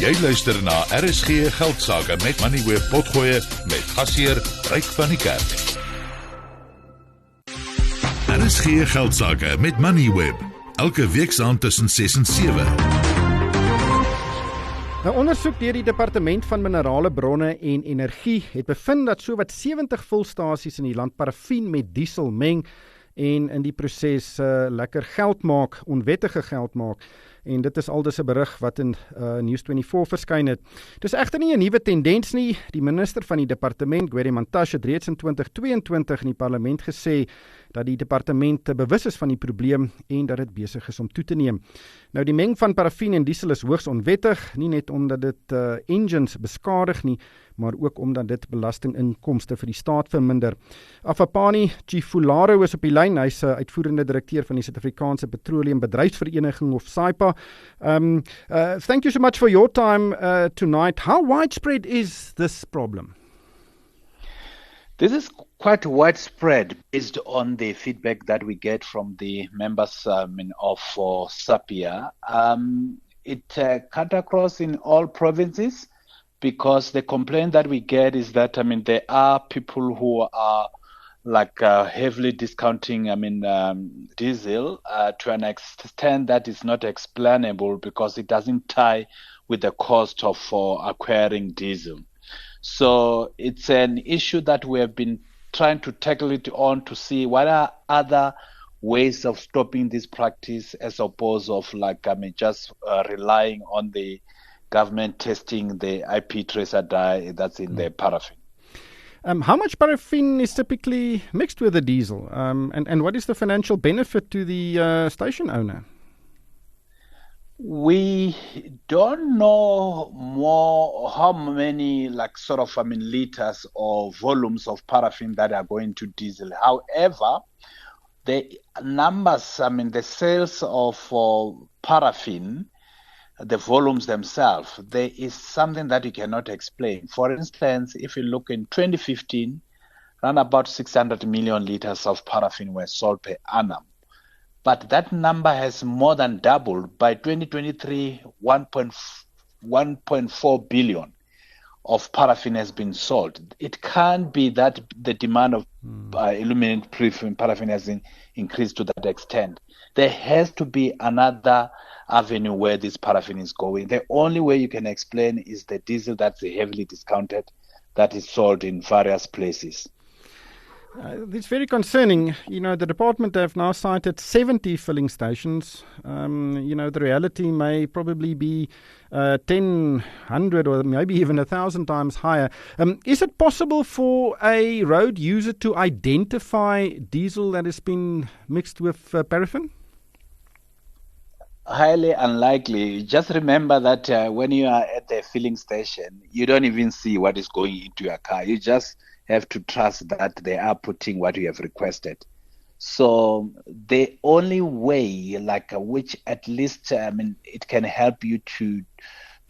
Jy luister na RSG Geldsaake met Moneyweb potgoeie met gasheer Ryk van die Kerk. RSG Geldsaake met Moneyweb. Elke weeksaand tussen 6 en 7. 'n Ondersoek deur die Departement van Minerale Bronne en Energie het bevind dat sowat 70 vulstasies in die land parafien met diesel meng en in die proses lekker geld maak, onwettige geld maak. En dit is aldus 'n berig wat in News24 verskyn het. Dis egter nie 'n nuwe tendens nie. Die minister van die departement, Mantashe, het reeds in 2022 in die parlement gesê dat die departement bewus is van die probleem en dat dit besig is om toe te neem. Nou, die meng van parafien en diesel is hoogs onwettig, nie net omdat dit engines beskadig nie, maar ook omdat dit belastinginkomste vir die staat verminder. Afapani Chifularo is op die lyn. Hy's uitvoerende direkteur van die Suid-Afrikaanse Petroleum Bedryfsvereniging of SAIPA. Thank you so much for your time tonight. How widespread is this problem? This is quite widespread based on the feedback that we get from the members of SAPIA. It cut across in all provinces because the complaint that we get is that, there are people who are heavily discounting, diesel to an extent that is not explainable because it doesn't tie with the cost of acquiring diesel. So it's an issue that we have been trying to tackle it on to see what are other ways of stopping this practice as opposed of just relying on the government testing the IP tracer dye that's in the paraffin. How much paraffin is typically mixed with the diesel? And what is the financial benefit to the station owner? We don't know more how many liters or volumes of paraffin that are going to diesel. However, the numbers, the sales of paraffin, the volumes themselves, there is something that you cannot explain. For instance, if you look in 2015, around about 600 million liters of paraffin were sold per annum. But that number has more than doubled. By 2023, 1.4 billion of paraffin has been sold. It can't be that the demand of illuminated paraffin has increased to that extent. There has to be another avenue where this paraffin is going. The only way you can explain is the diesel that's heavily discounted that is sold in various places. It's very concerning. The department have now cited 70 filling stations. The reality may probably be 10, 100 or maybe even 1,000 times higher. Is it possible for a road user to identify diesel that has been mixed with paraffin? Highly unlikely. Just remember that when you are at the filling station, you don't even see what is going into your car. You just have to trust that they are putting what you have requested. So the only way, which at least it can help you to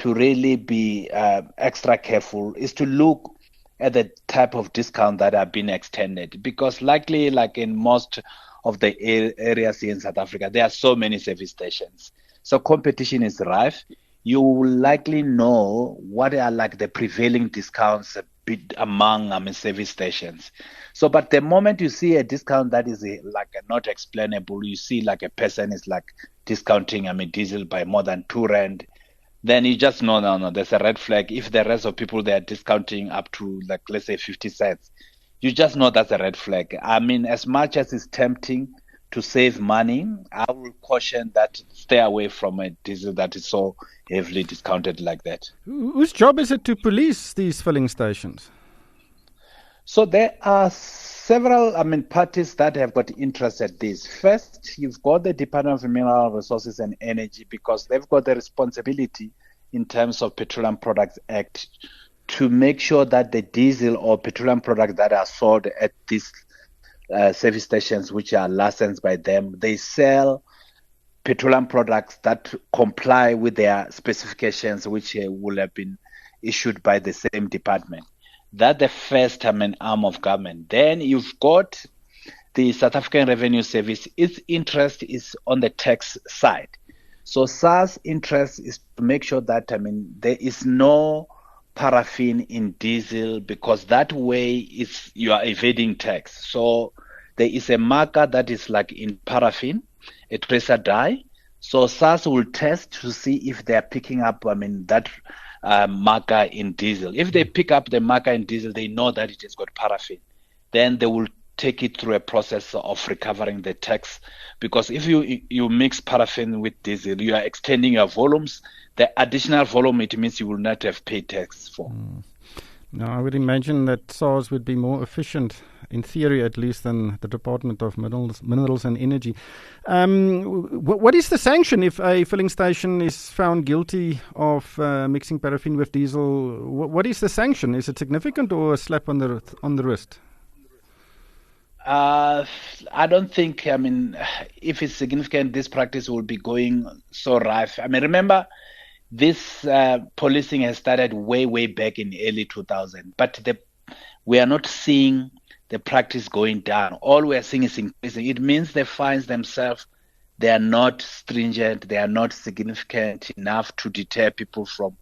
really be extra careful, is to look at the type of discount that are being extended. Because likely, in most of the areas here in South Africa, there are so many service stations. So competition is rife. You will likely know what are the prevailing discounts among service stations. So, but the moment you see a discount that is not explainable, you see a person is discounting diesel by more than 2 rand, then you just know, no, there's a red flag. If the rest of people, they are discounting up to let's say 50 cents, you just know that's a red flag. As much as it's tempting to save money, I will caution that stay away from a diesel that is so heavily discounted like that. Whose job is it to police these filling stations? So there are several parties that have got interest at this. First, you've got the Department of Mineral Resources and Energy, because they've got the responsibility in terms of Petroleum Products Act to make sure that the diesel or petroleum products that are sold at these service stations, which are licensed by them, they sell petroleum products that comply with their specifications, which will have been issued by the same department. That's the first arm of government. Then you've got the South African Revenue Service. Its interest is on the tax side. So SARS' interest is to make sure that, there is no paraffin in diesel, because that way you are evading tax. So there is a marker that is like in paraffin, a tracer dye. So SARS will test to see if they are picking up, that marker in diesel. If they pick up the marker in diesel, they know that it has got paraffin. Then they will take it through a process of recovering the tax. Because if you mix paraffin with diesel, you are extending your volumes. The additional volume, it means you will not have paid tax for. Now, I would imagine that SARS would be more efficient, in theory at least, than the Department of Minerals and Energy. What is the sanction if a filling station is found guilty of mixing paraffin with diesel? What is the sanction? Is it significant or a slap on the wrist? I don't think, if it's significant, this practice will be going so rife. Remember, this policing has started way back in early 2000, but we are not seeing the practice going down. All we are seeing is increasing. It means the fines themselves, they are not stringent, they are not significant enough to deter people from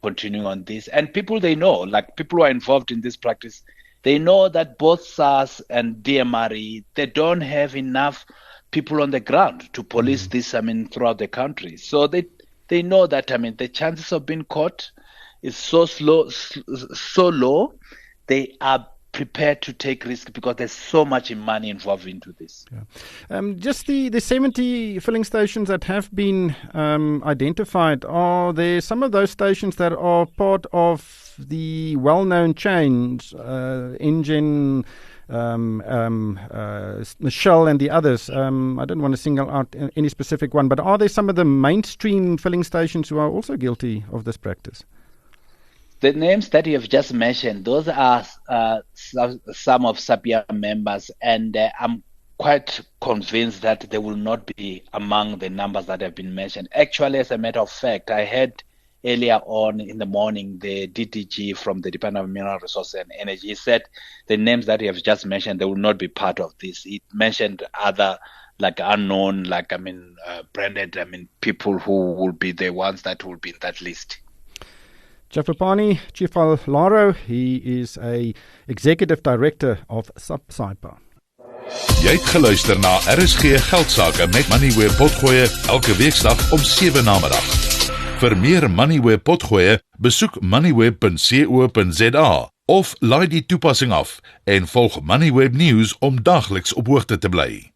continuing on this. And people, they know, like people who are involved in this practice, they know that both SARS and DMRE, they don't have enough people on the ground to police this, throughout the country. So they know that, the chances of being caught is so low, they are prepared to take risk because there's so much money involved into this. Yeah. Just the 70 filling stations that have been identified, are there some of those stations that are part of the well-known chains, Engine, Michelle and the others? I don't want to single out any specific one, but are there some of the mainstream filling stations who are also guilty of this practice? The names that you have just mentioned, those are some of SAPIA members, and I'm quite convinced that they will not be among the numbers that have been mentioned. Actually, as a matter of fact, I had earlier on in the morning the DDG from the Department of Mineral Resources and Energy. He said the names that you have just mentioned, they will not be part of this. He mentioned other, like unknown, like branded, people who will be the ones that will be in that list. Jafapani Chifalaro, he is a executive director of SAPSAIPA. Jy het geluister na RSG Geldsaake met Moneyweb potgoeie elke weeksdag om 7 namiddag. Vir meer Moneyweb potgoeie, besoek moneyweb.co.za of laai die toepassing af en volg Moneyweb News om dagliks op hoogte te bly.